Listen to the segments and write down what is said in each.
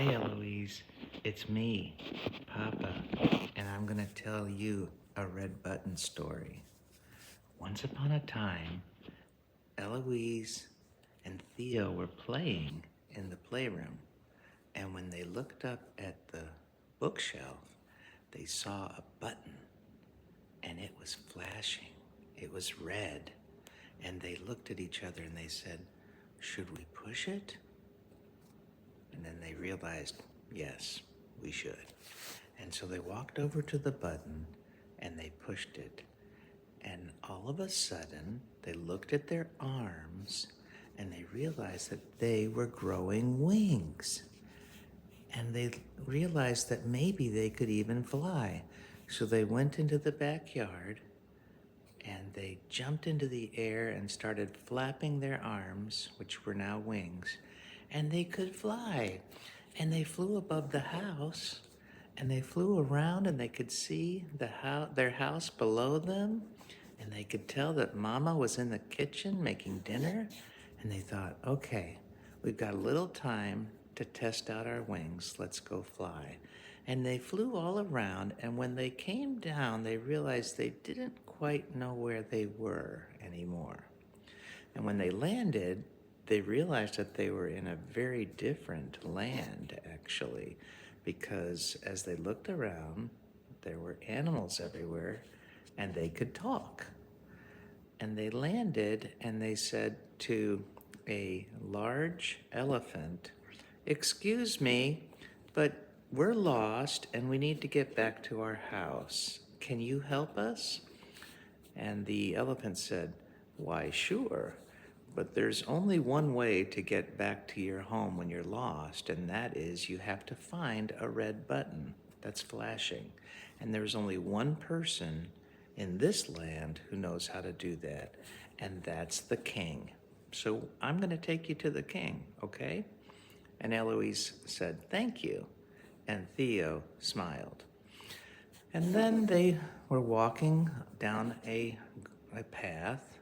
Hi, Eloise. It's me, Papa, and I'm gonna tell you a red button story. Once upon a time, Eloise and Theo were playing in the playroom, and when they looked up at the bookshelf, they saw a button, and it was flashing. It was red, and they looked at each other and they said, "Should we push it?" And then they realized, yes, we should. And so they walked over to the button and they pushed it. And all of a sudden, they looked at their arms and they realized that they were growing wings. And they realized that maybe they could even fly. So they went into the backyard and they jumped into the air and started flapping their arms, which were now wings, and they could fly. And they flew above the house, and they flew around, and they could see their house below them, and they could tell that Mama was in the kitchen making dinner, and they thought, okay, we've got a little time to test out our wings. Let's go fly. And they flew all around, and when they came down, they realized they didn't quite know where they were anymore. And when they landed, they realized that they were in a very different land, actually, because as they looked around, there were animals everywhere, and they could talk. And they landed, and they said to a large elephant, "Excuse me, but we're lost and we need to get back to our house. Can you help us?" And the elephant said, "Why, sure, but there's only one way to get back to your home when you're lost, and that is you have to find a red button that's flashing. And there's only one person in this land who knows how to do that, and that's the king. So I'm going to take you to the king, okay?" And Eloise said, "Thank you." And Theo smiled. And then they were walking down a path,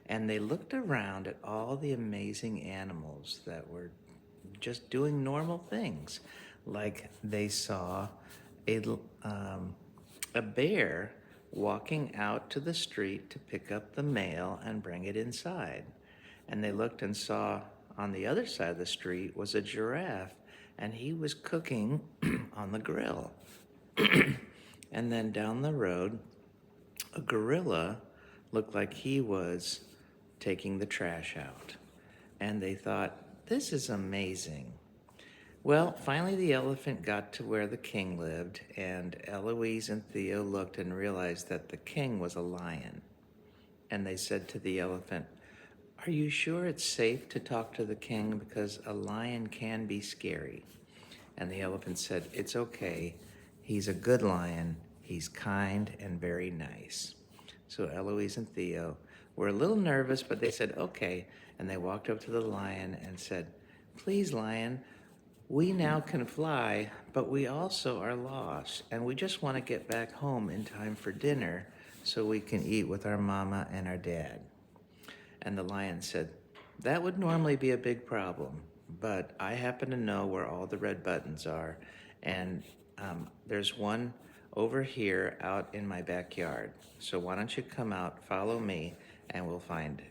and they looked around at all the amazing animals that were just doing normal things. Like they saw a, a bear walking out to the street to pick up the mail and bring it inside. And they looked and saw on the other side of the street was a giraffe, and he was cooking on the grill. And then down the road, a gorilla looked like he was taking the trash out. And they thought, this is amazing. Well, finally the elephant got to where the king lived, and Eloise and Theo looked and realized that the king was a lion. And they said to the elephant, "Are you sure it's safe to talk to the king? Because a lion can be scary." And the elephant said, "It's okay. He's a good lion. He's kind and very nice." So Eloise and Theo were a little nervous, but they said, okay. And they walked up to the lion and said, "Please, lion, we now can fly, but we also are lost. And we just want to get back home in time for dinner so we can eat with our mama and our dad." And the lion said, "That would normally be a big problem, but I happen to know where all the red buttons are, and there's one over here out in my backyard. So why don't you come out, follow me, and we'll find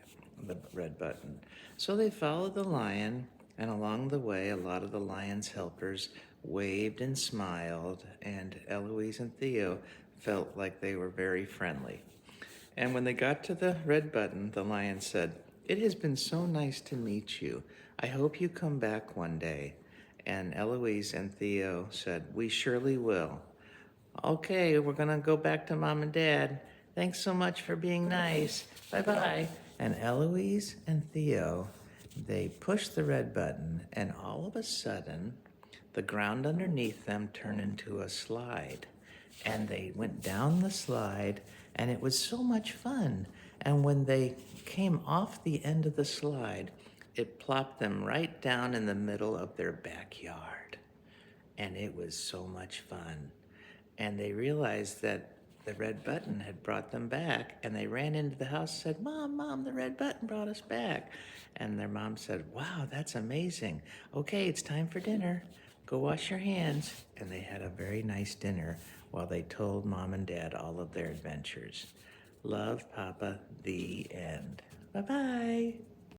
the red button." So they followed the lion, and along the way, a lot of the lion's helpers waved and smiled, and Eloise and Theo felt like they were very friendly. And when they got to the red button, the lion said, "It has been so nice to meet you. I hope you come back one day." And Eloise and Theo said, "We surely will." "Okay, we're going to go back to Mom and Dad. Thanks so much for being nice. Bye-bye." And Eloise and Theo, they pushed the red button, and all of a sudden, the ground underneath them turned into a slide. And they went down the slide, and it was so much fun. And when they came off the end of the slide, it plopped them right down in the middle of their backyard. And it was so much fun. And they realized that the red button had brought them back, and they ran into the house and said, "Mom, Mom, the red button brought us back." And their mom said, "Wow, that's amazing. Okay, it's time for dinner." Go wash your hands. And they had a very nice dinner while they told Mom and Dad all of their adventures. Love, Papa, the end. Bye-bye.